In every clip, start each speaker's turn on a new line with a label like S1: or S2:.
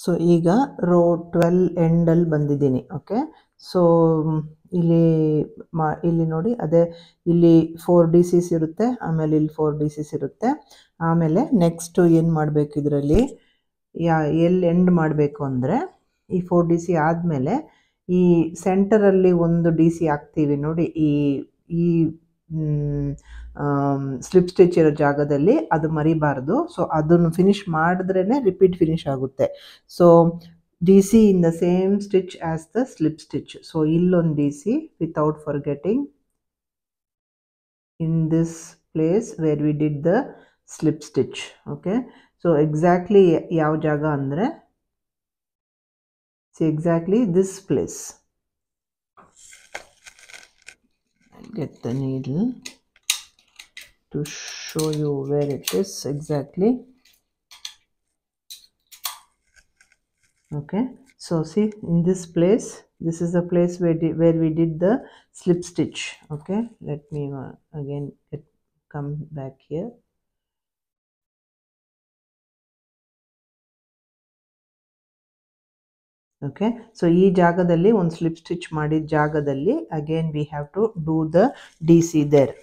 S1: So ಈಗ rho 12 ಎಂಡಲ್ಲಿ ಬಂದಿದ್ದೀನಿ. Okay, so ಇಲ್ಲಿ ನೋಡಿ, ಅದೇ ಇಲ್ಲಿ 4 DCs ಇರುತ್ತೆ, ಆಮೇಲೆ ಇಲ್ಲಿ 4 DCs ಇರುತ್ತೆ. ಆಮೇಲೆ ನೆಕ್ಸ್ಟು ಏನು ಮಾಡಬೇಕು, ಇದರಲ್ಲಿ ಎಲ್ಲಿ ಎಂಡ್ ಮಾಡಬೇಕು ಅಂದರೆ ಈ 4 DC ಆದಮೇಲೆ ಈ ಸೆಂಟರಲ್ಲಿ ಒಂದು DC ಹಾಕ್ತೀವಿ ನೋಡಿ, ಈ ಸ್ಲಿಪ್ ಸ್ಟಿಚ್ ಇರೋ ಜಾಗದಲ್ಲಿ, ಅದು ಮರಿಬಾರ್ದು. ಸೊ ಅದನ್ನು ಫಿನಿಶ್ ಮಾಡಿದ್ರೇ ರಿಪೀಟ್ ಫಿನಿಶ್ ಆಗುತ್ತೆ. So DC in the same stitch as the slip stitch. So illon DC without forgetting in this place where we did the slip stitch. Okay, so exactly yav jaga andre, see exactly this place. I'll get the needle to show you where it is exactly. Okay, so see, in this place, this is the place where we did the slip stitch. Okay, let me again come back here. Okay, so ee jagadalli one slip stitch madid jagadalli again we have to do the DC there,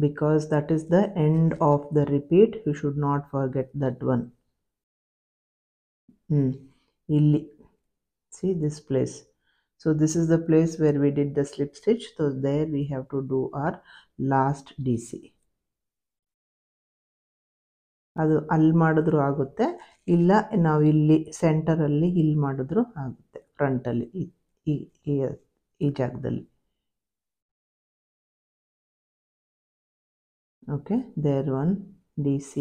S1: because that is the end of the repeat. You should not forget that one. Illi, see this place. So this is the place where we did the slip stitch. So there we have to do our last DC. ಅದು ಅಲ್ಲಿ ಮಾಡಿದ್ರು ಆಗುತ್ತೆ, ಇಲ್ಲ ನಾವು ಇಲ್ಲಿ ಸೆಂಟರಲ್ಲಿ ಇಲ್ಲಿ ಮಾಡಿದ್ರು ಆಗುತ್ತೆ, ಫ್ರಂಟಲ್ಲಿ ಈ ಜಾಗದಲ್ಲಿ. Okay, there one DC.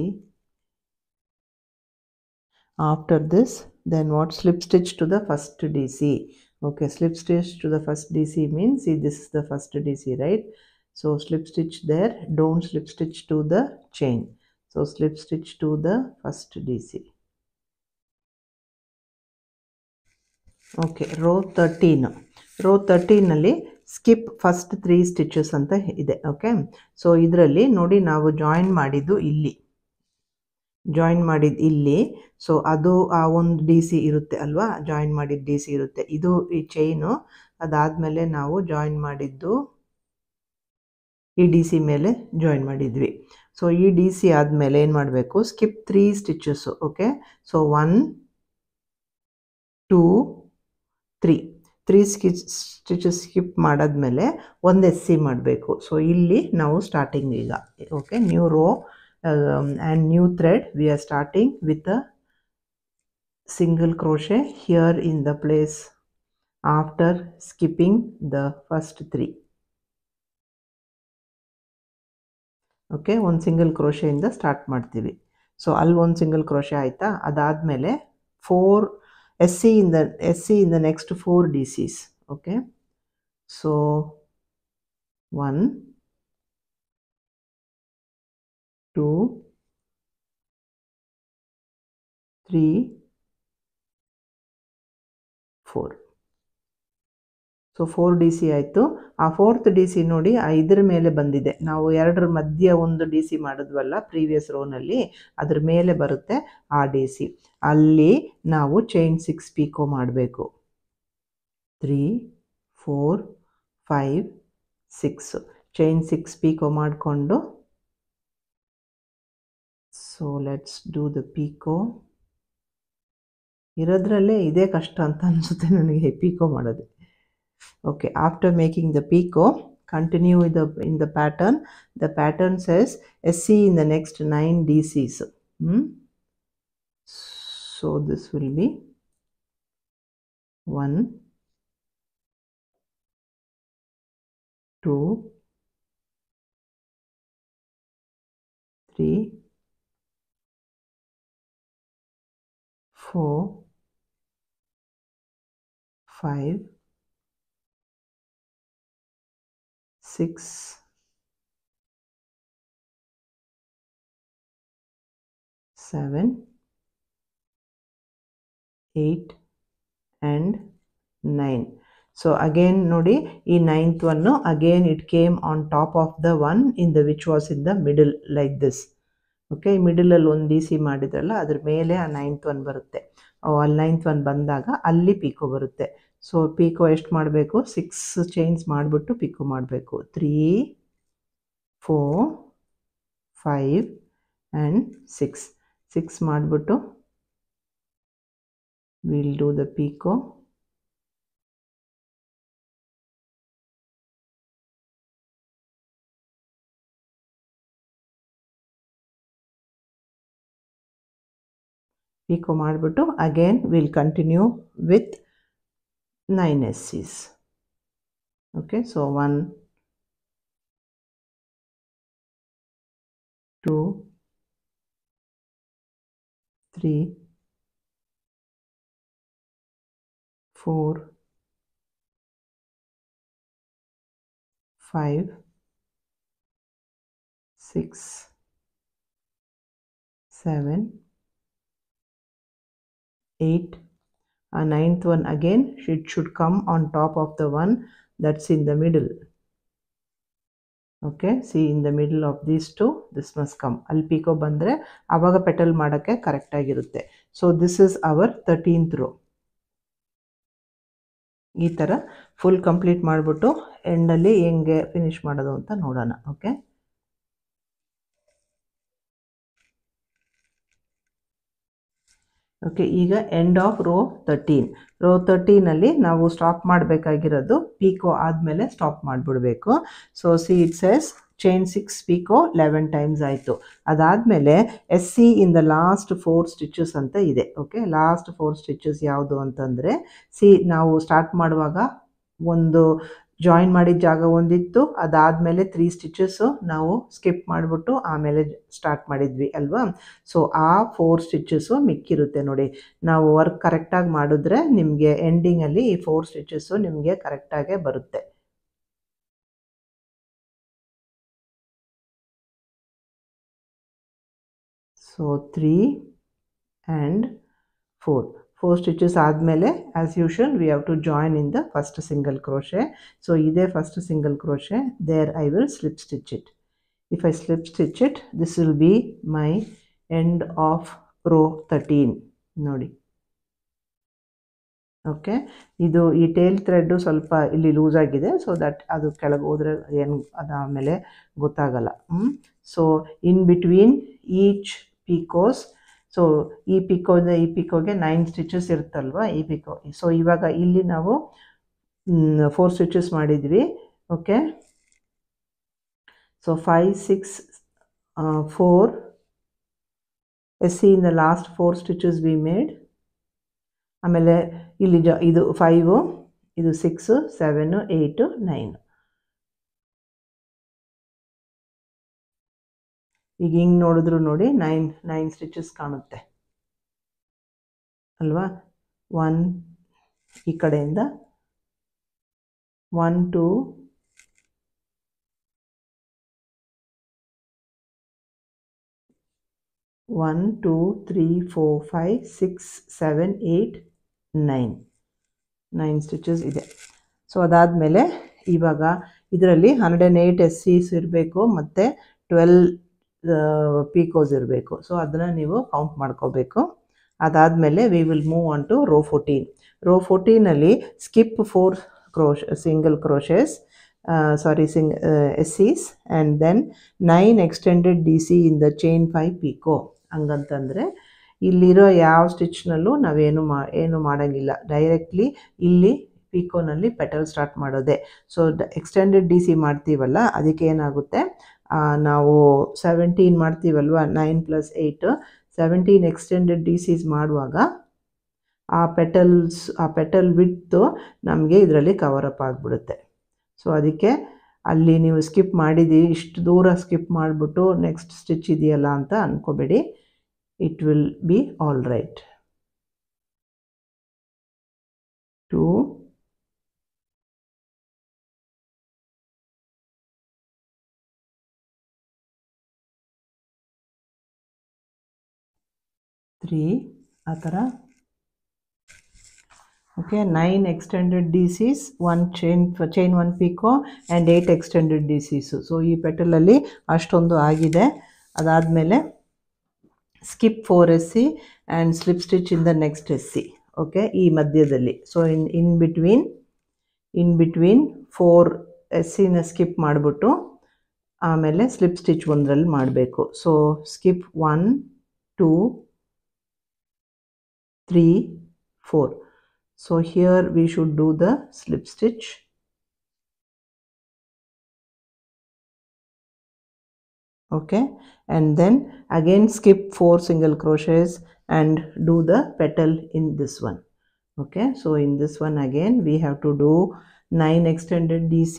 S1: After this, then what? Slip stitch to the first DC. Okay, slip stitch to the first DC means, see, this is the first DC, right? So slip stitch there, don't slip stitch to the chain. So slip stitch to the first DC. Okay, row 13. Row 13 ನಲ್ಲಿ skip first 3 stitches ಅಂತ ಇದೆ. Okay, so ಇದರಲ್ಲಿ ನೋಡಿ, ನಾವು join ಮಾಡಿದ್ದು ಇಲ್ಲಿ, so ಅದು ಆ ಒಂದು DC ಇರುತ್ತೆ ಅಲ್ವಾ, ಜಾಯಿನ್ ಮಾಡಿದ DC ಇರುತ್ತೆ, ಇದು ಈ ಚೈನು. ಅದಾದಮೇಲೆ ನಾವು ಜಾಯಿನ್ ಮಾಡಿದ್ದು ಈ DC ಮೇಲೆ ಜಾಯಿನ್ ಮಾಡಿದ್ವಿ. ಸೊ ಈ DC ಆದಮೇಲೆ ಏನು ಮಾಡಬೇಕು, ಸ್ಕಿಪ್ 3 ಸ್ಟಿಚಸ್ಸು. ಓಕೆ, ಸೊ 1 2 3 ಸ್ಟಿಚಸ್ ಸ್ಕಿಪ್ ಮಾಡಾದ್ಮೇಲೆ ಒಂದು SC ಮಾಡಬೇಕು. ಸೊ ಇಲ್ಲಿ ನಾವು ಸ್ಟಾರ್ಟಿಂಗ್ ಈಗ, okay, new row and new thread, we are starting with a single crochet here in the place after skipping the first 3. Okay, ಒಂದು ಸಿಂಗಲ್ ಕ್ರೋಶೆಯಿಂದ ಸ್ಟಾರ್ಟ್ ಮಾಡ್ತೀವಿ. ಸೊ ಅಲ್ಲಿ ಒಂದು ಸಿಂಗಲ್ ಕ್ರೋಶೆ ಆಯಿತಾ, ಅದಾದಮೇಲೆ 4 SC in the next 4 DCs. Okay, so 1 2 3 4. So 4 DC ಆಯಿತು. ಆ 4th DC ನೋಡಿ, ಇದ್ರ ಮೇಲೆ ಬಂದಿದೆ. ನಾವು 2 ಮಧ್ಯ ಒಂದು DC ಮಾಡಿದ್ವಲ್ಲ ಪ್ರೀವಿಯಸ್ ರೋನಲ್ಲಿ, ಅದ್ರ ಮೇಲೆ ಬರುತ್ತೆ ಆ DC. ಅಲ್ಲಿ ನಾವು ಚೈನ್ 6 ಪೀಕೋ ಮಾಡಬೇಕು. 3 4 5 6 ಚೈನ್ 6 ಪೀಕೋ ಮಾಡಿಕೊಂಡು, so let's do the picot. ಇರೋದ್ರಲ್ಲೇ ಇದೇ ಕಷ್ಟ ಅಂತ ಅನಿಸುತ್ತೆ ನನಗೆ ಪೀಕೋ ಮಾಡೋದು. Okay, after making the picot, continue in the pattern. The pattern says SC in the next 9 DCs. So this will be 1 2 3 4 5 6 7 8 and 9. So again nodi, ಈ 9th one again it came on top of the one in the which was in the middle like this. Okay, ಮಿಡಲಲ್ಲಿ ಒಂದು D C ಮಾಡಿದ್ರಲ್ಲ ಅದ್ರ ಮೇಲೆ ಆ 9th one ಬರುತ್ತೆ. ಅಲ್ಲಿ 9th one ಬಂದಾಗ ಅಲ್ಲಿ ಪಿಕೋ ಬರುತ್ತೆ. ಸೊ ಪಿಕೋ ಎಷ್ಟು ಮಾಡಬೇಕು, 6 ಚೈನ್ಸ್ ಮಾಡಿಬಿಟ್ಟು ಪಿಕೋ ಮಾಡಬೇಕು. 3 4 5 ಆ್ಯಂಡ್ 6 ಮಾಡಿಬಿಟ್ಟು will do the picot. Picot ಮಾಡಿಬಿಟ್ಟು again will continue with 9 SCs. Okay, so 1 2 3 4 5 6 7 8. 9th one again should come on top of the one that's in the middle. Okay, see, in the middle of these two this must come. Al pico bandre avaga petal madake correct agirutte. So this is our 13th row. ಈ ಥರ full complete ಮಾಡಿಬಿಟ್ಟು ಎಂಡಲ್ಲಿ ಹೆಂಗೆ finish ಮಾಡೋದು ಅಂತ ನೋಡೋಣ. Okay, okay, ಈಗ end of row 13. Row 13ಅಲ್ಲಿ ನಾವು ಸ್ಟಾಪ್ ಮಾಡಬೇಕಾಗಿರೋದು ಪಿಕೋ ಆದಮೇಲೆ ಸ್ಟಾಪ್ ಮಾಡಿಬಿಡಬೇಕು. So see it says chain 6 picot 11 times ಆಯಿತು. ಅದಾದಮೇಲೆ SC in the last 4 stitches ಅಂತ ಇದೆ. ಓಕೆ, ಲಾಸ್ಟ್ 4 ಸ್ಟಿಚಸ್ ಯಾವುದು ಅಂತಂದರೆ, ಸಿ ನಾವು ಸ್ಟಾರ್ಟ್ ಮಾಡುವಾಗ ಒಂದು ಜಾಯಿನ್ ಮಾಡಿದ ಜಾಗ ಒಂದಿತ್ತು, ಅದಾದಮೇಲೆ 3 ಸ್ಟಿಚಸ್ಸು ನಾವು ಸ್ಕಿಪ್ ಮಾಡಿಬಿಟ್ಟು ಆಮೇಲೆ ಸ್ಟಾರ್ಟ್ ಮಾಡಿದ್ವಿ ಅಲ್ವಾ. ಸೊ ಆ 4 ಸ್ಟಿಚಸ್ಸು ಮಿಕ್ಕಿರುತ್ತೆ ನೋಡಿ. ನಾವು ವರ್ಕ್ ಕರೆಕ್ಟಾಗಿ ಮಾಡಿದ್ರೆ ನಿಮಗೆ ಎಂಡಿಂಗಲ್ಲಿ ಈ 4 ಸ್ಟಿಚಸ್ಸು ನಿಮಗೆ ಕರೆಕ್ಟಾಗೇ ಬರುತ್ತೆ. ಸೊ 3 and 4 ಸ್ಟಿಚಸ್ ಆದಮೇಲೆ as usual we have to join in the first single crochet. So ಇದೇ first single crochet. There I will slip stitch it. If I slip stitch it, this will be my end of row 13 ನೋಡಿ. Okay, ಇದು ಈ tail thread ಸ್ವಲ್ಪ ಇಲ್ಲಿ loose ಆಗಿದೆ. So that ಅದು ಕೆಳಗೆ ಹೋದರೆ ಏನು ಅದಾದಮೇಲೆ ಗೊತ್ತಾಗಲ್ಲ. So in between each picots, so ಈ ಪಿಕೋಗೆ 9 ಸ್ಟಿಚಸ್ ಇರುತ್ತಲ್ವ ಈ ಪಿಕೋ. ಸೊ ಇವಾಗ ಇಲ್ಲಿ ನಾವು 4 ಸ್ಟಿಚಸ್ ಮಾಡಿದ್ವಿ. Okay, so 5 6 4 SC in the last 4 stitches we made. ಆಮೇಲೆ ಇಲ್ಲಿ ಇದು 5, ಇದು 6 7 8 9. ಈಗ ಹಿಂಗೆ ನೋಡಿದ್ರು ನೋಡಿ 9 ಸ್ಟಿಚಸ್ ಕಾಣುತ್ತೆ ಅಲ್ವಾ. 1 ಈ ಕಡೆಯಿಂದ 1 2 1 2 3 4 5 6 7 8 9 ಸ್ಟಿಚಸ್ ಇದೆ. ಸೊ ಅದಾದಮೇಲೆ ಇವಾಗ ಇದರಲ್ಲಿ 108 SCs ಇರಬೇಕು ಮತ್ತು 12 ಪಿಕೋಸ್ ಇರಬೇಕು. ಸೊ ಅದನ್ನು ನೀವು ಕೌಂಟ್ ಮಾಡ್ಕೋಬೇಕು. ಅದಾದಮೇಲೆ we will move on to row 14. Row 14ಅಲ್ಲಿ skip 4 single crochets, SCs and then 9 extended DC in the chain 5 picot. ಹಂಗಂತಂದರೆ ಇಲ್ಲಿರೋ ಯಾವ ಸ್ಟಿಚ್ನಲ್ಲೂ ನಾವೇನು ಏನು ಮಾಡೋಂಗಿಲ್ಲ, ಡೈರೆಕ್ಟ್ಲಿ ಇಲ್ಲಿ ಪಿಕೋನಲ್ಲಿ ಪೆಟಲ್ ಸ್ಟಾರ್ಟ್ ಮಾಡೋದೆ. ಸೊ ಎಕ್ಸ್ಟೆಂಡೆಡ್ DC ಮಾಡ್ತೀವಲ್ಲ, ಅದಕ್ಕೆ ಏನಾಗುತ್ತೆ, ನಾವು 17 ಮಾಡ್ತೀವಲ್ವ, 9 + 8 17 ಎಕ್ಸ್ಟೆಂಡೆಡ್ DCs ಮಾಡುವಾಗ ಆ ಪೆಟಲ್ ವಿಡ್ತು ನಮಗೆ ಇದರಲ್ಲಿ ಕವರಪ್ ಆಗಿಬಿಡುತ್ತೆ. ಸೊ ಅದಕ್ಕೆ ಅಲ್ಲಿ ನೀವು ಸ್ಕಿಪ್ ಮಾಡಿದ್ದೀವಿ, ಇಷ್ಟು ದೂರ ಸ್ಕಿಪ್ ಮಾಡಿಬಿಟ್ಟು ನೆಕ್ಸ್ಟ್ ಸ್ಟಿಚ್ ಇದೆಯಲ್ಲ ಅಂತ ಅಂದ್ಕೋಬೇಡಿ. It will be all right. 2 3 ಆ ಥರ. Okay, 9 extended DCs, 1 chain 1 picot and 8 extended DCs. So ಈ ಪೆಟಲಲ್ಲಿ ಅಷ್ಟೊಂದು ಆಗಿದೆ. ಅದಾದಮೇಲೆ skip 4 SC and slip stitch in the next SC. Okay, ಈ ಮಧ್ಯದಲ್ಲಿ. So in between 4 SC ನ ಸ್ಕಿಪ್ ಮಾಡಿಬಿಟ್ಟು ಆಮೇಲೆ ಸ್ಲಿಪ್ ಸ್ಟಿಚ್ ಒಂದರಲ್ಲಿ ಮಾಡಬೇಕು. So skip 1 2 3 4. So here we should do the slip stitch. Okay, and then again skip 4 single crochets and do the petal in this one. Okay, so in this one again we have to do 9 extended DC,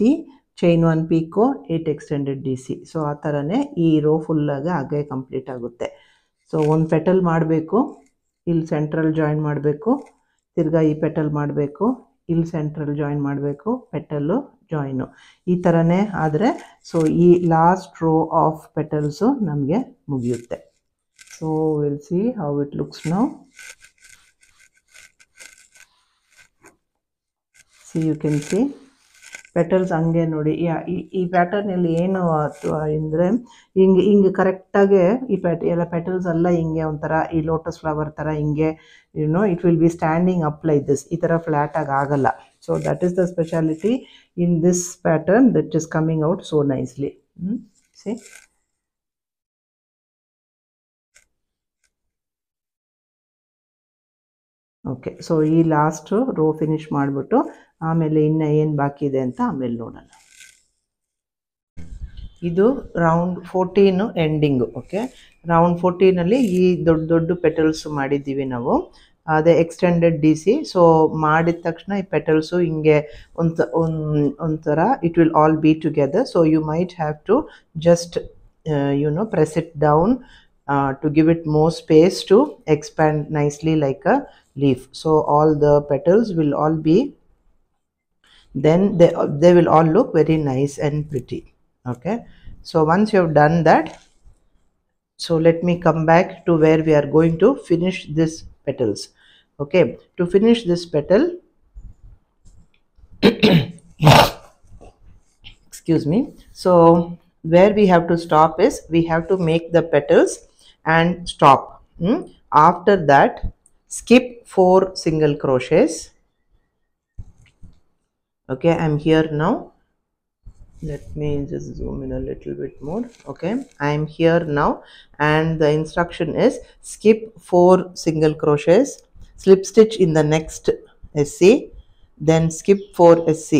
S1: chain 1 picot, 8 extended DC. So ಆ ಥರನೇ ಈ rho ಫುಲ್ಲಾಗಿ ಹಾಗೆ complete ಆಗುತ್ತೆ. So ಒಂದು petal ಮಾಡಬೇಕು, ಇಲ್ಲಿ central join ಮಾಡಬೇಕು, ತಿರ್ಗಾ ಈ ಪೆಟಲ್ ಮಾಡಬೇಕು, ಇಲ್ಲಿ ಸೆಂಟ್ರಲ್ ಜಾಯಿನ್ ಮಾಡಬೇಕು, ಪೆಟಲ್ಲು ಜಾಯಿನು, ಈ ಥರನೇ ಆದರೆ ಸೊ ಈ ಲಾಸ್ಟ್ ರೋ ಆಫ್ ಪೆಟಲ್ಸು ನಮಗೆ ಮುಗಿಯುತ್ತೆ. So will see how it looks now. See you can see petals ಹಂಗೆ ನೋಡಿ. ಈ ಪ್ಯಾಟರ್ನಲ್ಲಿ ಏನು ಅಂದರೆ ಹಿಂಗೆ ಕರೆಕ್ಟಾಗಿ ಈ ಎಲ್ಲ ಪೆಟಲ್ಸ್ ಎಲ್ಲ ಹಿಂಗೆ ಒಂಥರ ಈ ಲೋಟಸ್ ಫ್ಲವರ್ ಥರ ಹಿಂಗೆ it will B standing up like this, ಈ ಥರ ಫ್ಲ್ಯಾಟಾಗಿ ಆಗಲ್ಲ. So that is the speciality in this pattern that is coming out so nicely. C okay, so ಈ ಲಾಸ್ಟು ರೋ ಫಿನಿಶ್ ಮಾಡಿಬಿಟ್ಟು ಆಮೇಲೆ ಇನ್ನು ಏನು ಬಾಕಿ ಇದೆ ಅಂತ ಆಮೇಲೆ ನೋಡೋಣ. ಇದು ರೌಂಡ್ 14 ಎಂಡಿಂಗು. ಓಕೆ, ರೌಂಡ್ 14ಅಲ್ಲಿ ಈ ದೊಡ್ಡ ದೊಡ್ಡ ಪೆಟಲ್ಸು ಮಾಡಿದ್ದೀವಿ ನಾವು, ಅದೇ ಎಕ್ಸ್ಟೆಂಡೆಡ್ ಡಿ ಸಿ. ಸೊ ಮಾಡಿದ ತಕ್ಷಣ ಈ ಪೆಟಲ್ಸು ಹಿಂಗೆ ಒಂಥರ it will all be together. So you might have to just press it down to give it more space to expand nicely like a leaf. So all the petals will all be, then they will all look very nice and pretty. Okay, so once you have done that, so let me come back to where we are going to finish this petals. Okay, to finish this petal excuse me, so where we have to stop is we have to make the petals and stop. After that skip 4 single crochets. Okay, I'm here now. Let me just zoom in a little bit more. Okay, I'm here now and the instruction is skip 4 single crochets, slip stitch in the next SC, then skip 4 SC.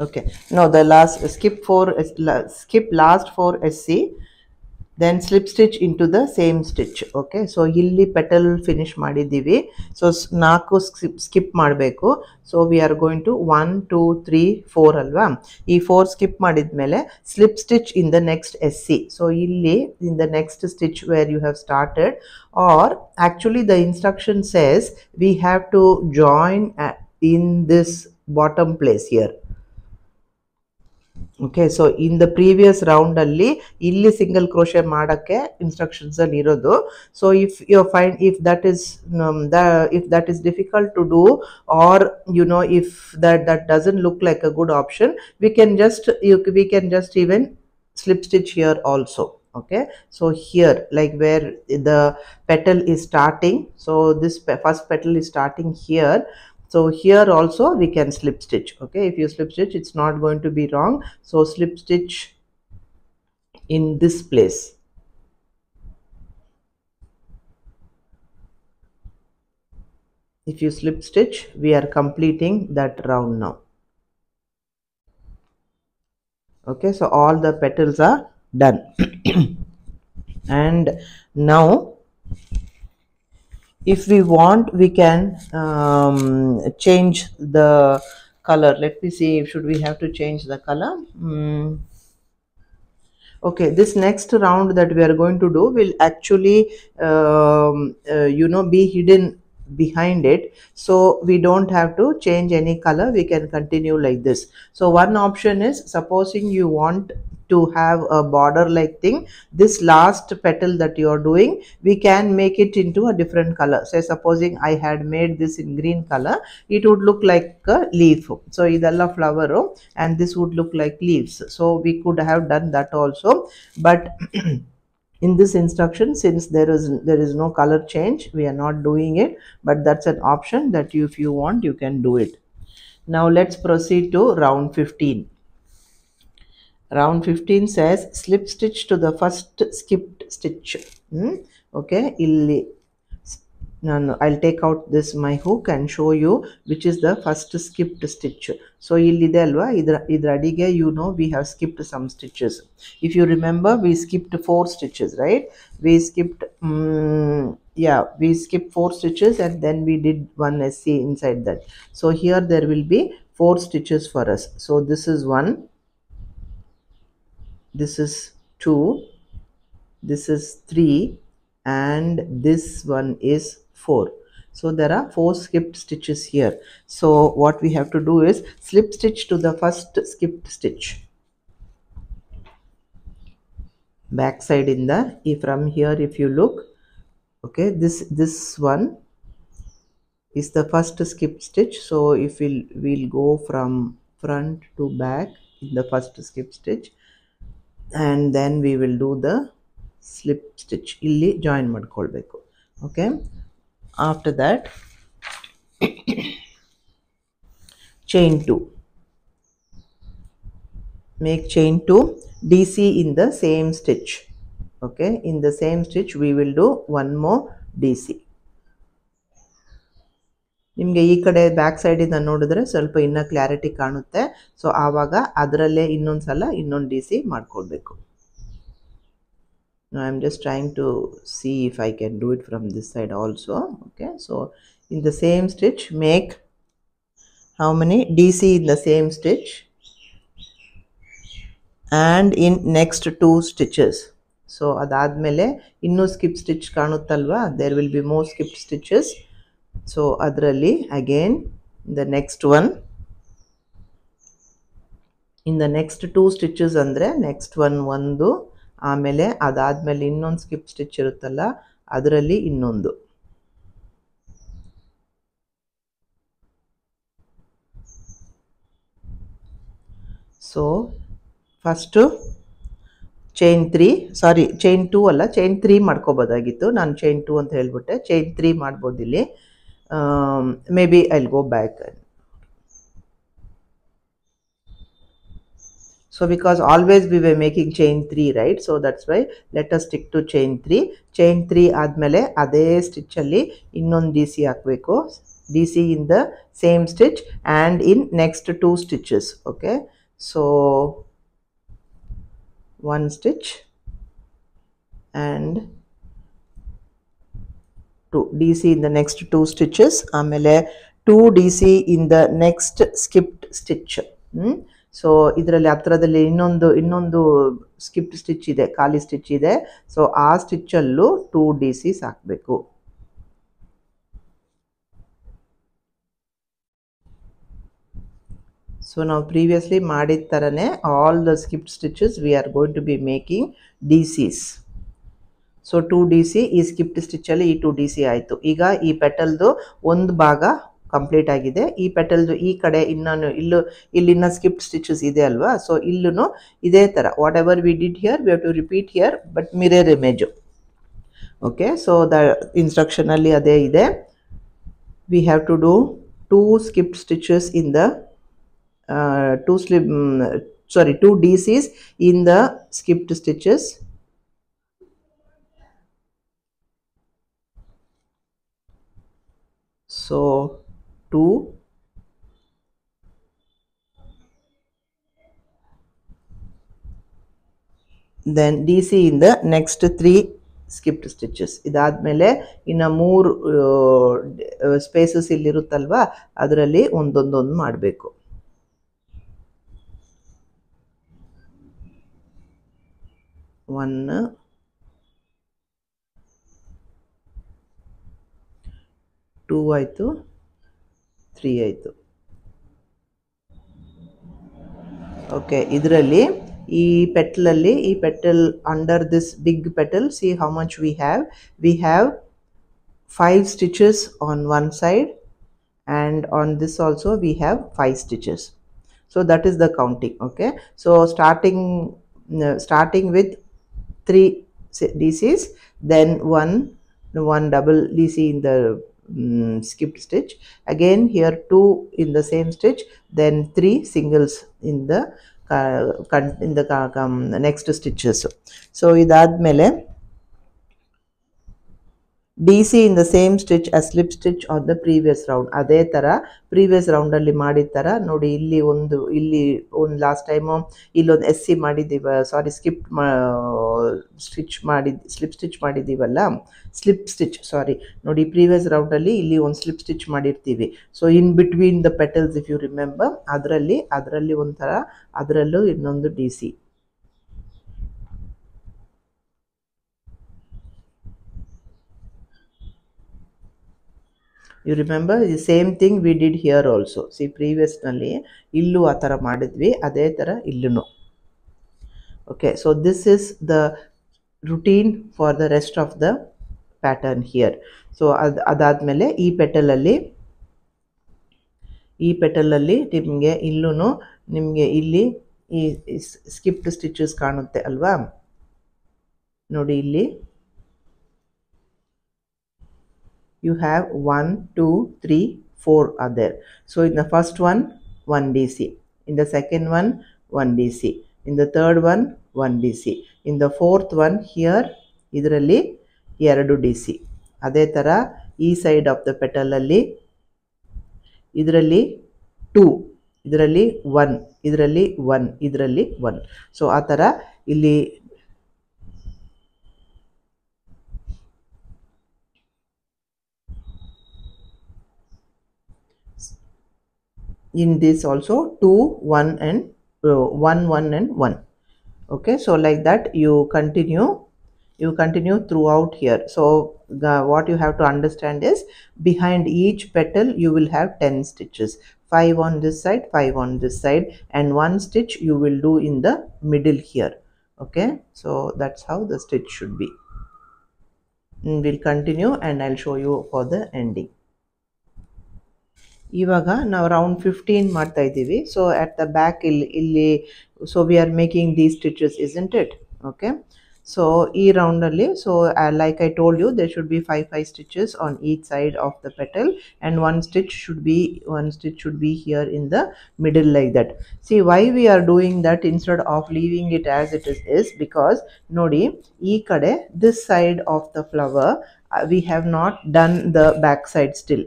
S1: Okay, no, the last skip last 4 SC, then slip stitch into the same stitch. Okay, so ಇಲ್ಲಿ petal finish ಮಾಡಿದ್ದೀವಿ. So 4 skip ಮಾಡಬೇಕು. So we are going to 1 2 3 4 ಅಲ್ವಾ, ಈ 4 skip ಮಾಡಿದ್ಮೇಲೆ slip stitch in the next SC. So ಇಲ್ಲಿ in the next stitch where you have started, or actually the instruction says we have to join in this bottom place here. Okay, so in the previous round alli illi single crochet ಮಾಡಕ್ಕೆ instructions ಅಲ್ಲಿ ಇರೋದು. So if you find if that is difficult to do, or if that doesn't look like a good option, we can just even slip stitch here also. Okay, so here like where the petal is starting, so this first petal is starting here. So here also we can slip stitch. Okay, if you slip stitch it's not going to be wrong. So slip stitch in this place. If you slip stitch, we are completing that round now. Okay, so all the petals are done. And now if we want, we can change the color. Let me see, should we have to change the color? Okay, this next round that we are going to do will actually be hidden behind it, so we don't have to change any color. We can continue like this. So one option is, supposing you want to have a border like thing, this last petal that you are doing, we can make it into a different color. Say supposing I had made this in green color, it would look like a leaf. So idella flower and this would look like leaves. So we could have done that also, but in this instruction, since there is no color change, we are not doing it, but that's an option that you, if you want, you can do it. Now let's proceed to round 15. Round 15 says slip stitch to the first skipped stitch. Okay, illi I'll take out this my hook and show you which is the first skipped stitch. So illide alva, idradige, you know, we have skipped some stitches. If you remember, we skipped 4 stitches, right? We skipped we skipped 4 stitches and then we did one SC inside that. So here there will be 4 stitches for us. So this is 1, this is 2, this is 3, and this one is 4. So there are 4 skipped stitches here. So what we have to do is slip stitch to the first skipped stitch. Back side in the, from here if you look, okay, this one is the first skipped stitch. So if we'll go from front to back in the first skip stitch, and then we will do the slip stitch. Illi join madkolbeku. Okay, after that chain 2, make chain 2 DC in the same stitch. Okay, in the same stitch we will do one more DC. ನಿಮಗೆ ಈ ಕಡೆ back side ಇಂದ ನೋಡಿದ್ರೆ ಸ್ವಲ್ಪ ಇನ್ನ clarity ಕಾಣುತ್ತೆ. So ಆವಾಗ ಅದರಲ್ಲೇ ಇನ್ನೊಂದ್ಸಲ ಇನ್ನೊಂದು DC ಮಾಡ್ಕೊಳ್ಬೇಕು. Now I'm just trying to see if I can do it from this side also. Okay, so in the same stitch make how many DC in the same stitch, and in next 2 stitches. So adadmele innu skip stitch kaanuttalva, there will be more skip stitches. So adralli again the next one, in the next 2 stitches andre next one ಒಂದು, ಆಮೇಲೆ ಅದಾದ್ಮೇಲೆ ಇನ್ನೊಂದು skip stitch ಇರುತ್ತಲ್ಲ ಅದರಲ್ಲಿ ಇನ್ನೊಂದು. So first chain 3, ಸಾರಿ chain 2 ಅಲ್ಲ, chain 3 ಮಾಡ್ಕೋಬೋದಾಗಿತ್ತು, ನಾನು chain 2 ಅಂತ ಹೇಳ್ಬಿಟ್ಟೆ. ಚೈನ್ 3 ಮಾಡ್ಬೋದು ಇಲ್ಲಿ. May be I will go back. So because always we were making chain 3, right? So that's why let us stick to chain 3. Chain 3 ಆದ್ಮೇಲೆ ಅದೇ ಸ್ಟಿಚ್ ಅಲ್ಲಿ ಇನ್ನೊಂದು DC ಹಾಕಬೇಕು. DC in the same stitch and in next 2 stitches. Okay, so 1 stitch and 2 DC in the next 2 stitches, ಆಮೇಲೆ 2 DC in the next skipped stitch. So ಇದರಲ್ಲಿ ಹತ್ರದಲ್ಲಿ ಇನ್ನೊಂದು skipped stitch ಇದೆ, ಖಾಲಿ ಸ್ಟಿಚ್ ಇದೆ. ಸೊ ಆ ಸ್ಟಿಚ್ಚಲ್ಲೂ 2 DC ಹಾಕಬೇಕು. ಸೊ ನಾವು ಪ್ರೀವಿಯಸ್ಲಿ ಮಾಡಿದ ಥರನೇ all the skipped stitches we are going to be making DCs. So 2 DC ಈ ಸ್ಕಿಪ್ಡ್ ಸ್ಟಿಚ್ಚಲ್ಲಿ ಈ 2 DC ಆಯಿತು. ಈಗ ಈ ಪೆಟಲ್ದು ಒಂದು ಭಾಗ ಕಂಪ್ಲೀಟ್ ಆಗಿದೆ. ಈ ಪೆಟಲ್ದು ಈ ಕಡೆ ಇಲ್ಲಿನ ಸ್ಕಿಪ್ಡ್ ಸ್ಟಿಚಸ್ ಇದೆ ಅಲ್ವಾ? ಸೊ ಇಲ್ಲೂ ಇದೇ ಥರ whatever we did here we have to repeat here, but mirror image. Okay, so the ಇನ್ಸ್ಟ್ರಕ್ಷನಲ್ಲಿ ಅದೇ ಇದೆ. We have to do 2 skipped stitches in the 2 DCs in the skipped stitches. So 2, then DC in the next 3 skipped stitches. ಇದಾದ್ಮೇಲೆ ಇನ್ನು 3 spaces ಇಲ್ಲಿರುತ್ತಲ್ವಾ ಅದರಲ್ಲಿ ಒಂದೊಂದೊಂದು ಮಾಡಬೇಕು. One, 2 ಆಯಿತು, 3 ಆಯಿತು. Okay, ಇದರಲ್ಲಿ ಈ ಪೆಟಲಲ್ಲಿ ಈ petal under this big petal see how much we have 5 stitches on one side, and on this also we have 5 stitches. So that is the counting. Okay, so starting with 3 DCs, then one double DC in the skipped stitch, again here 2 in the same stitch, then 3 singles in the next stitches. So idadmele DC in the same stitch as slip stitch on the previous round. ಅದೇ ತರ previous round ಅಲ್ಲಿ ಮಾಡಿದ ತರ ನೋಡಿ, ಇಲ್ಲಿ ಒಂದು last time ಇಲ್ಲೊಂದು SC ಮಾಡಿದ್ದೀವಿ, ಸಾರಿ ಸ್ಲಿಪ್ ಸ್ಟಿಚ್ ಮಾಡಿದ್ದೀವಲ್ಲ, ಸ್ಲಿಪ್ ಸ್ಟಿಚ್ ಸಾರಿ ನೋಡಿ, ಪ್ರೀವಿಯಸ್ ರೌಂಡ್ ಅಲ್ಲಿ ಇಲ್ಲಿ ಒಂದು ಸ್ಲಿಪ್ ಸ್ಟಿಚ್ ಮಾಡಿರ್ತೀವಿ. So in between the petals if you remember, ಅದರಲ್ಲಿ ಒಂಥರ, ಅದರಲ್ಲೂ ಇನ್ನೊಂದು DC. You remember the same thing we did here also. See, previous nalli illu atara madidvi, ade tara illunu. Okay, so this is the routine for the rest of the pattern here. So adadmele ee petal alli nimge illunu nimge illi ee skipped stitches kanutte alva. Nodi illi you have 1 2 3 4 are there. So in the first one 1 DC, in the second one 1 DC, in the third one 1 DC, in the fourth one here idralli 2 DC. Ade tara ee side of the petal alli idralli 2, idralli 1, idralli 1, idralli 1. So aa tara illi in this also 2 1 and 1 1 and 1. Okay, so like that you continue throughout here. So what you have to understand is, behind each petal you will have 10 stitches, 5 on this side, 5 on this side, and 1 stitch you will do in the middle here. Okay, so that's how the stitch should be. And we'll continue and I'll show you for the ending. ಇವಾಗ ನಾವು round 15 ಮಾಡ್ತಾ ಇದ್ದೀವಿ. So at the back ಇಲ್ಲಿ so we are making these stitches, isn't it? Okay, so ಈ ರೌಂಡಲ್ಲಿ, so like I told you, there should be 5 stitches on each side of the petal, and one stitch should be here in the middle like that. See, why we are doing that instead of leaving it as it is because ನೋಡಿ, ಈ ಕಡೆ this side of the flower we have not done the back side still.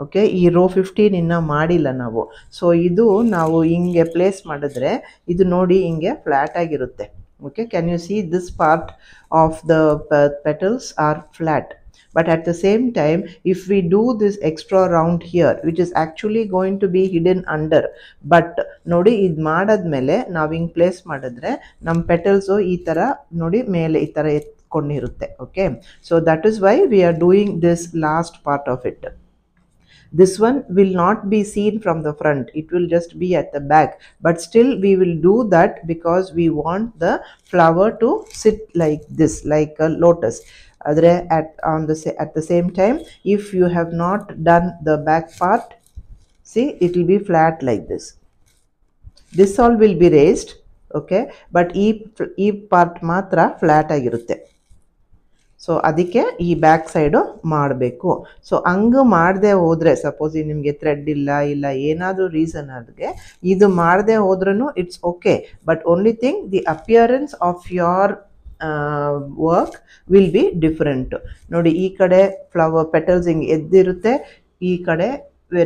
S1: Okay, ಈ rho 15 ಇನ್ನೂ ಮಾಡಿಲ್ಲ ನಾವು. So ಇದು ನಾವು ಹಿಂಗೆ ಪ್ಲೇಸ್ ಮಾಡಿದ್ರೆ ಇದು ನೋಡಿ ಹಿಂಗೆ ಫ್ಲ್ಯಾಟ್ ಆಗಿರುತ್ತೆ. Okay, can you see this part of the petals are flat, but at the same time if we do this extra round here which is actually going to be hidden under, but ನೋಡಿ ಇದು ಮಾಡಾದ್ಮೇಲೆ ನಾವು ಹಿಂಗೆ place ಮಾಡಿದ್ರೆ ನಮ್ಮ petals ಈ ಥರ ನೋಡಿ ಮೇಲೆ ಈ ಥರ ಎತ್ಕೊಂಡಿರುತ್ತೆ. Okay, so that is why we are doing this last part of it. This one will not be seen from the front, it will just be at the back, but still we will do that because we want the flower to sit like this, like a lotus. At the same time, if you have not done the back part, see, it will be flat like this. This all will be raised, okay, but ee part matra flat agirutte. So ಅದಕ್ಕೆ ಈ back side ಮಾಡಬೇಕು. So ಹಂಗೆ ಮಾಡದೆ ಹೋದರೆ, suppose ನಿಮಗೆ thread ಇಲ್ಲ ಏನಾದರೂ reason ಅದಕ್ಕೆ ಇದು ಮಾಡದೆ ಹೋದ್ರೂ it's okay, but only thing the appearance of your work will be different. ನೋಡಿ, ಈ ಕಡೆ ಫ್ಲವರ್ ಪೆಟಲ್ಸ್ ಹಿಂಗೆ ಎದ್ದಿರುತ್ತೆ, ಈ ಕಡೆ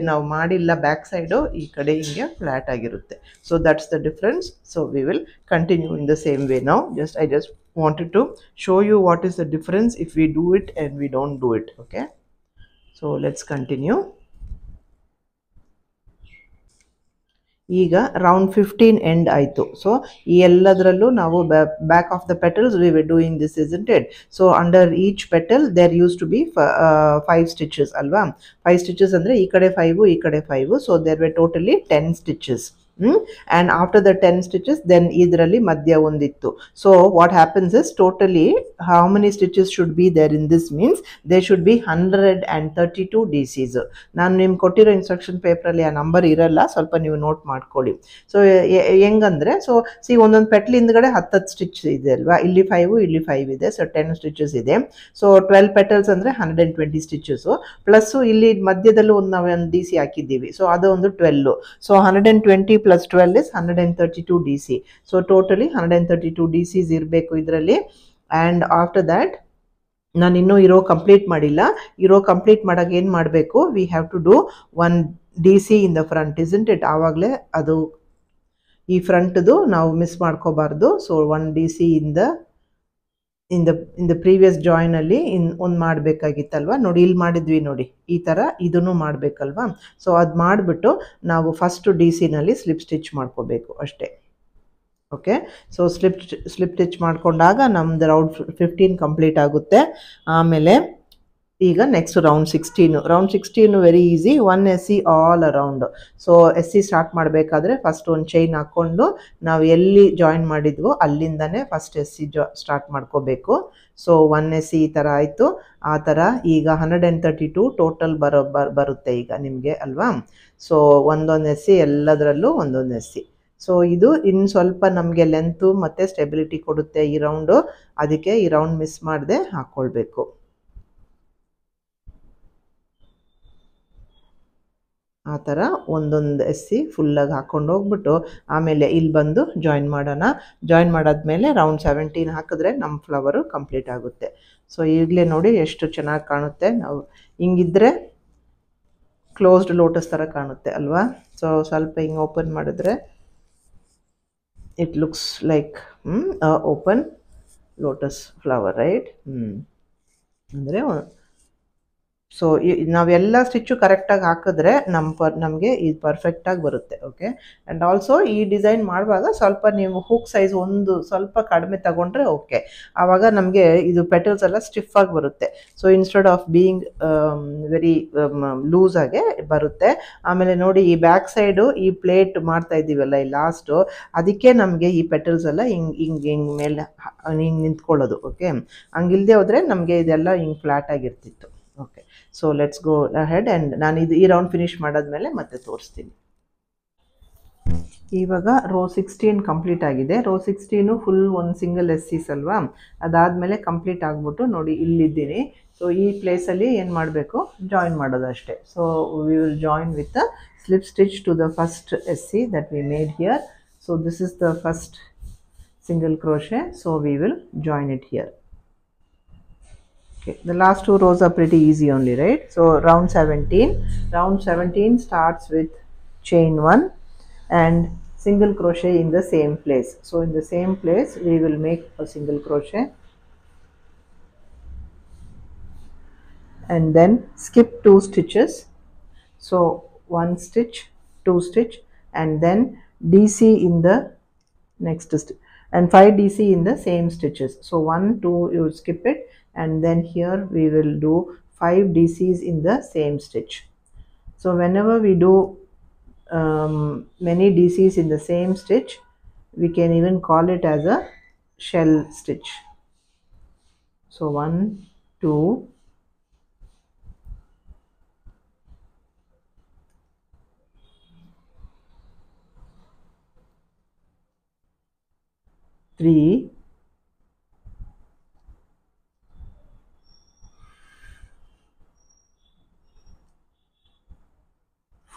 S1: ನಾವು ಮಾಡಿಲ್ಲ ಬ್ಯಾಕ್ ಸೈಡು, ಈ ಕಡೆ ಹಿಂಗೆ ಫ್ಲ್ಯಾಟ್ ಆಗಿರುತ್ತೆ. So that's the difference. So we will continue in the same way now. I just wanted to show you what is the difference if we do it and we don't do it. Okay, so let's continue. ಈಗ round 15 end ಆಯಿತು. So ಈ ಎಲ್ಲದರಲ್ಲೂ ನಾವು back of the petals we were doing this, isn't it? So under each petal there used to be 5 stitches ಅಲ್ವಾ. 5 stitches ಅಂದರೆ ಈ ಕಡೆ 5 ಈ ಕಡೆ 5, so there were totally 10 stitches. and after the 10 stitches then idರಲ್ಲಿ ಮಧ್ಯ ಒಂದಿತ್ತು. So what happens is totally how many stitches should be there in this means there should be 132 DCs. ನಾನು ನಿಮ್ಗೆ ಕೊಟ್ಟಿರೋ ಇನ್ಸ್ಟ್ರಕ್ಷನ್ ಪೇಪರಲ್ಲಿ ಆ ನಂಬರ್ ಇರಲ್ಲ, ಸ್ವಲ್ಪ ನೀವು ನೋಟ್ ಮಾಡ್ಕೊಳ್ಳಿ. ಸೊ ಹೆಂಗಂದ್ರೆ ಸೊ ಒಂದೊಂದು ಪೆಟ್ಲ್ ಹಿಂದ್ಗಡೆ 10 ಸ್ಟಿಚ್ ಇದೆ ಅಲ್ವಾ, ಇಲ್ಲಿ 5 ಇಲ್ಲಿ 5 ಇದೆ, ಸೊ 10 ಸ್ಟಿಚಸ್ ಇದೆ. ಸೊ 12 ಪೆಟಲ್ಸ್ ಅಂದ್ರೆ 120 ಸ್ಟಿಚಸ್ ಪ್ಲಸ್ ಇಲ್ಲಿ ಮಧ್ಯದಲ್ಲೂ ನಾವು ಒಂದು ಡಿ ಸಿ ಹಾಕಿದ್ದೀವಿ, ಸೊ ಅದು ಒಂದು 12. So 120 plus 12 is 132 DC. So totally 132 DCs ಇರಬೇಕು ಇದರಲ್ಲಿ. ಆ್ಯಂಡ್ ಆಫ್ಟರ್ ದ್ಯಾಟ್ ನಾನು ಇನ್ನೂ ಇರೋ ಕಂಪ್ಲೀಟ್ ಮಾಡಿಲ್ಲ. ಇರೋ ಕಂಪ್ಲೀಟ್ ಮಾಡೋಕೆ ಏನು ಮಾಡಬೇಕು, we have to do 1 DC in the front, isn't it? ಆವಾಗಲೇ ಅದು ಈ ಫ್ರಂಟ್ದು ನಾವು ಮಿಸ್ ಮಾಡ್ಕೋಬಾರ್ದು. So 1 DC in the previous join ಅಲ್ಲಿ ಒಂದು ಮಾಡಬೇಕಾಗಿತ್ತಲ್ವಾ, ನೋಡಿ ಇಲ್ಲಿ ಮಾಡಿದ್ವಿ ನೋಡಿ, ಈ ಥರ ಇದನ್ನು ಮಾಡಬೇಕಲ್ವಾ. ಸೊ ಅದು ಮಾಡಿಬಿಟ್ಟು ನಾವು ಫಸ್ಟ್ DC ನಲ್ಲಿ ಸ್ಲಿಪ್ ಸ್ಟಿಚ್ ಮಾಡ್ಕೋಬೇಕು ಅಷ್ಟೇ. ಓಕೆ, ಸೊ ಸ್ಲಿಪ್ ಸ್ಟಿಚ್ ಮಾಡಿಕೊಂಡಾಗ ನಮ್ದು ರೌಂಡ್ 15 ಕಂಪ್ಲೀಟ್ ಆಗುತ್ತೆ. ಆಮೇಲೆ ಈಗ next round 16 very easy, 1 SC all around. So SC start ಮಾಡಬೇಕಾದ್ರೆ ಫಸ್ಟ್ ಒಂದು ಚೈನ್ ಹಾಕ್ಕೊಂಡು ನಾವು ಎಲ್ಲಿ ಜಾಯಿನ್ ಮಾಡಿದ್ವೋ ಅಲ್ಲಿಂದನೇ ಫಸ್ಟ್ SC ಸ್ಟಾರ್ಟ್ ಮಾಡ್ಕೋಬೇಕು. ಸೊ 1 SC ಈ ಥರ ಆಯಿತು. ಆ ಥರ ಈಗ 132 ಟೋಟಲ್ ಬರುತ್ತೆ ಈಗ ನಿಮಗೆ ಅಲ್ವಾ. ಸೊ ಒಂದೊಂದು SC ಎಲ್ಲದರಲ್ಲೂ ಒಂದೊಂದು SC. ಸೊ ಇದು ಇನ್ನು ಸ್ವಲ್ಪ ನಮಗೆ ಲೆಂತು ಮತ್ತು ಸ್ಟೆಬಿಲಿಟಿ ಕೊಡುತ್ತೆ ಈ ರೌಂಡು, ಅದಕ್ಕೆ ಈ ರೌಂಡ್ ಮಿಸ್ ಮಾಡದೆ ಹಾಕ್ಕೊಳ್ಬೇಕು. ಆ ಥರ ಒಂದೊಂದು SC ಫುಲ್ಲಾಗಿ ಹಾಕ್ಕೊಂಡು ಹೋಗ್ಬಿಟ್ಟು ಆಮೇಲೆ ಇಲ್ಲಿ ಬಂದು ಜಾಯಿನ್ ಮಾಡೋಣ. ಜಾಯಿನ್ ಮಾಡಾದ್ಮೇಲೆ ರೌಂಡ್ 17 ಹಾಕಿದ್ರೆ ನಮ್ಮ ಫ್ಲವರು ಕಂಪ್ಲೀಟ್ ಆಗುತ್ತೆ. ಸೊ ಈಗಲೇ ನೋಡಿ ಎಷ್ಟು ಚೆನ್ನಾಗಿ ಕಾಣುತ್ತೆ. ನಾವು ಹಿಂಗಿದ್ರೆ ಕ್ಲೋಸ್ಡ್ ಲೋಟಸ್ ಥರ ಕಾಣುತ್ತೆ ಅಲ್ವಾ. ಸೊ ಸ್ವಲ್ಪ ಹಿಂಗೆ ಓಪನ್ ಮಾಡಿದ್ರೆ it looks like open lotus flower, right? ಅಂದರೆ ಸೊ ನಾವೆಲ್ಲ ಸ್ಟಿಚ್ಚು ಕರೆಕ್ಟಾಗಿ ಹಾಕಿದ್ರೆ ನಮಗೆ ಇದು ಪರ್ಫೆಕ್ಟಾಗಿ ಬರುತ್ತೆ. ಓಕೆ, ಆ್ಯಂಡ್ ಆಲ್ಸೋ ಈ ಡಿಸೈನ್ ಮಾಡುವಾಗ ಸ್ವಲ್ಪ ನೀವು ಹುಕ್ ಸೈಜ್ ಒಂದು ಸ್ವಲ್ಪ ಕಡಿಮೆ ತಗೊಂಡ್ರೆ ಓಕೆ, ಆವಾಗ ನಮಗೆ ಇದು ಪೆಟಲ್ಸ್ ಎಲ್ಲ ಸ್ಟಿಫ್ ಆಗಿ ಬರುತ್ತೆ. So instead of being very loose ಆಗಿ ಬರುತ್ತೆ. ಆಮೇಲೆ ನೋಡಿ ಈ ಬ್ಯಾಕ್ ಸೈಡು ಈ ಪ್ಲೇಟ್ ಮಾಡ್ತಾ ಇದ್ದೀವಲ್ಲ ಈ ಲಾಸ್ಟು, ಅದಕ್ಕೆ ನಮಗೆ ಈ ಪೆಟಲ್ಸ್ ಎಲ್ಲ ಹಿಂಗೆ ಮೇಲೆ ಹಿಂಗೆ ನಿಂತ್ಕೊಳ್ಳೋದು. ಓಕೆ, ಹಂಗಿಲ್ಲದೆ ಹೋದರೆ ನಮಗೆ ಇದೆಲ್ಲ ಹಿಂಗೆ ಫ್ಲ್ಯಾಟ್ ಆಗಿರ್ತಿತ್ತು. Okay, so let's go ahead and ನಾನು ಈ ರೌಂಡ್ ಫಿನಿಶ್ ಮಾಡಾದ್ಮೇಲೆ ಮತ್ತೆ ತೋರಿಸ್ತೀನಿ. ಇವಾಗ ರೋ 16 ಕಂಪ್ಲೀಟ್ ಆಗಿದೆ. ರೋ 16 ಫುಲ್ ಒಂದು ಸಿಂಗಲ್ SCs ಅಲ್ವಾ, ಅದಾದಮೇಲೆ ಕಂಪ್ಲೀಟ್ ಆಗಿಬಿಟ್ಟು ನೋಡಿ ಇಲ್ಲಿದ್ದೀನಿ. ಸೊ ಈ ಪ್ಲೇಸಲ್ಲಿ ಏನು ಮಾಡಬೇಕು, ಜಾಯಿನ್ ಮಾಡೋದು ಅಷ್ಟೇ. So we will join with the slip stitch to the first SC that we made here. So this is the first single crochet, so we will join it here. Okay, the last 2 rows are pretty easy only, right? So round 17 starts with chain 1 and single crochet in the same place. So in the same place we will make a single crochet and then skip 2 stitches. So 1 stitch, 2 stitch and then DC in the next stitch and 5 DC in the same stitches. So 1, 2 you skip it, and then here we will do 5 DCs in the same stitch. So whenever we do many DCs in the same stitch, we can even call it as a shell stitch. So 1, 2, 3,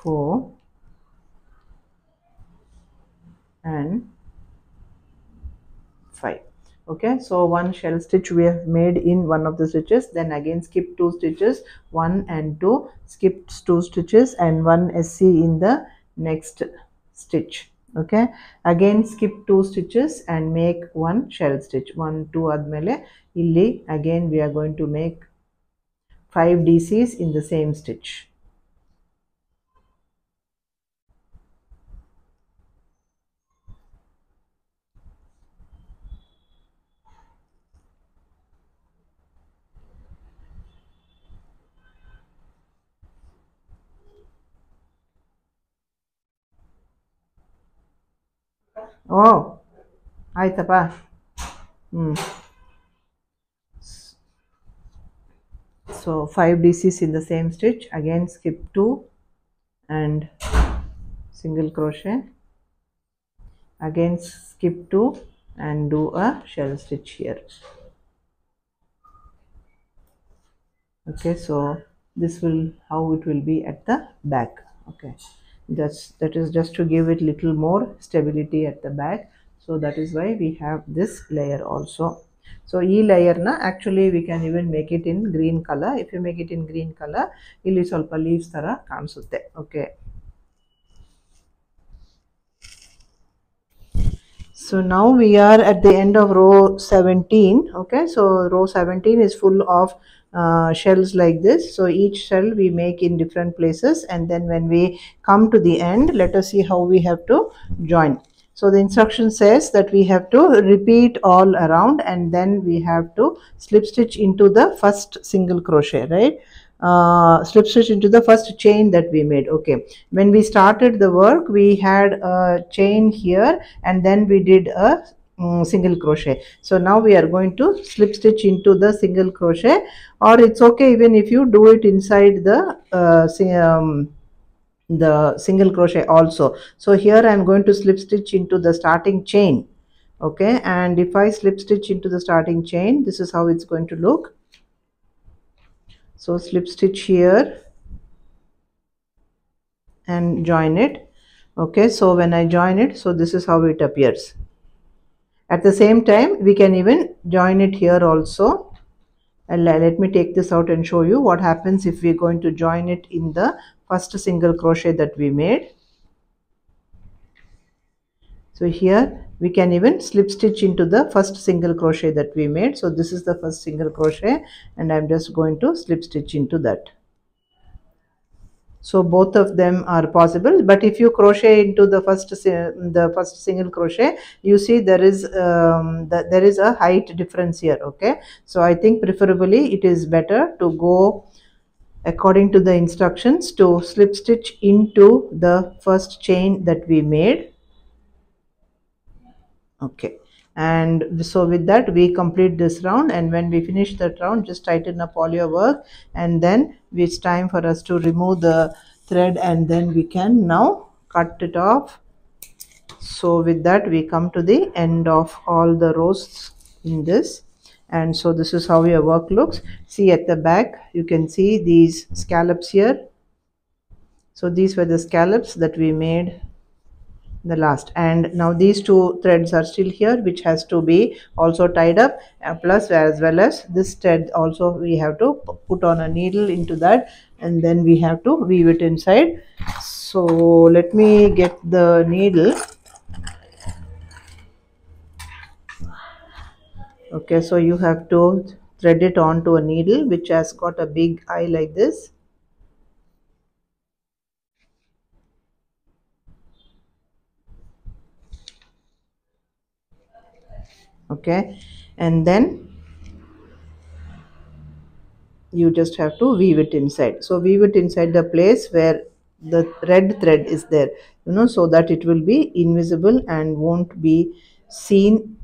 S1: 4 and 5. Okay, so 1 shell stitch we have made in one of the stitches, then again skip 2 stitches, 1 and 2, skip 2 stitches and 1 SC in the next stitch. Okay, again skip 2 stitches and make 1 shell stitch. 1, 2 admele illi again we are going to make 5 DCs in the same stitch. Oh, ಆಯ್ತಪ್ಪ. So 5 DCs in the same stitch. Again skip 2 and single crochet. Again skip 2 and do a shell stitch here. Okay, so this will how it will be at the back. Okay, that is just to give it little more stability at the back. So that is why we have this layer also. So ee layer na actually we can even make it in green color. If you make it in green color, illi solpa leaves tara kaansutte. Okay, so now we are at the end of row 17. Okay, so row 17 is full of shells like this. So each shell we make in different places, and then when we come to the end, let us see how we have to join. So the instruction says that we have to repeat all around, and then we have to slip stitch into the first single crochet, right? Slip stitch into the first chain that we made. Okay, when we started the work, we had a chain here, and then we did a single crochet. So now we are going to slip stitch into the single crochet, or it's okay even if you do it inside the single crochet also. So here I am going to slip stitch into the starting chain. Okay, and if I slip stitch into the starting chain, this is how it's going to look. So slip stitch here and join it. Okay, so when I join it, so this is how it appears. At the same time, we can even join it here also. And let me take this out and show you what happens if we're going to join it in the first single crochet that we made. So here we can even slip stitch into the first single crochet that we made. So this is the first single crochet, and I'm just going to slip stitch into that. So both of them are possible, but if you crochet into the first single crochet, you see there is a height difference here. Okay, so I think preferably it is better to go according to the instructions to slip stitch into the first chain that we made. Okay, and so with that we complete this round, and when we finish that round, just tighten up all your work, and then it's time for us to remove the thread, and then we can now cut it off. So with that we come to the end of all the rows in this, and so this is how your work looks. See, at the back you can see these scallops here. So these were the scallops that we made the last, and now these two threads are still here, which has to be also tied up, plus as well as this thread also we have to put on a needle into that, and then we have to weave it inside. So let me get the needle. Okay, so you have to thread it onto a needle which has got a big eye like this. Okay, and then you just have to weave it inside. So weave it inside the place where the red thread is there, so that it will be invisible and won't be seen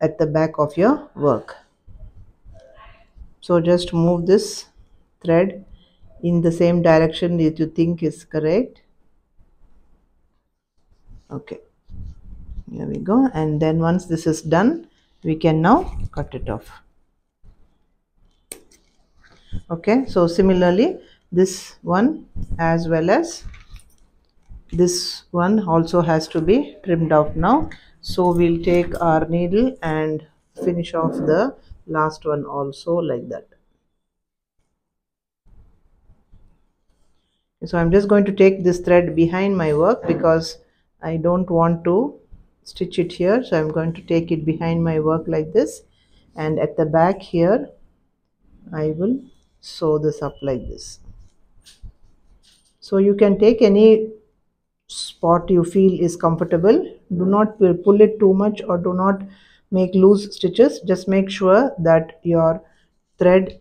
S1: at the back of your work. So just move this thread in the same direction that you think is correct. Okay, here we go, and then once this is done, we can now cut it off. Okay, so similarly this one as well as this one also has to be trimmed off now. So we'll take our needle and finish off the last one also like that. So I'm just going to take this thread behind my work because I don't want to stitch it here. So I'm going to take it behind my work like this, and at the back here I will sew this up like this. So you can take any spot you feel is comfortable. Do not pull it too much or do not make loose stitches. Just make sure that your thread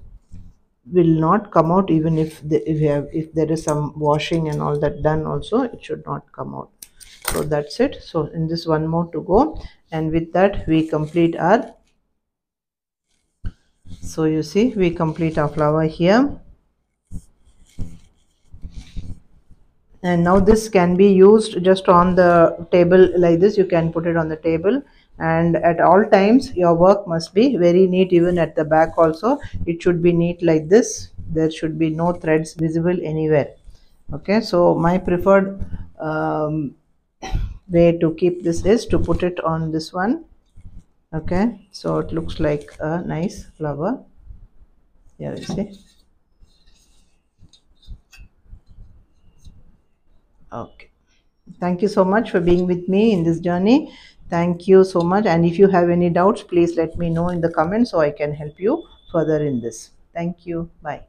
S1: will not come out, even if there is some washing and all that done also, it should not come out. So that's it. So in this one more to go, and with that we complete our, so you see we complete our flower here. And now this can be used just on the table like this. You can put it on the table, and at all times your work must be very neat. Even at the back also it should be neat like this. There should be no threads visible anywhere. Okay, so my preferred way to keep this is to put it on this one. Okay, so it looks like a nice flower. Here you see. Okay, thank you so much for being with me in this journey. Thank you so much, and if you have any doubts, please let me know in the comments so I can help you further in this. Thank you. Bye.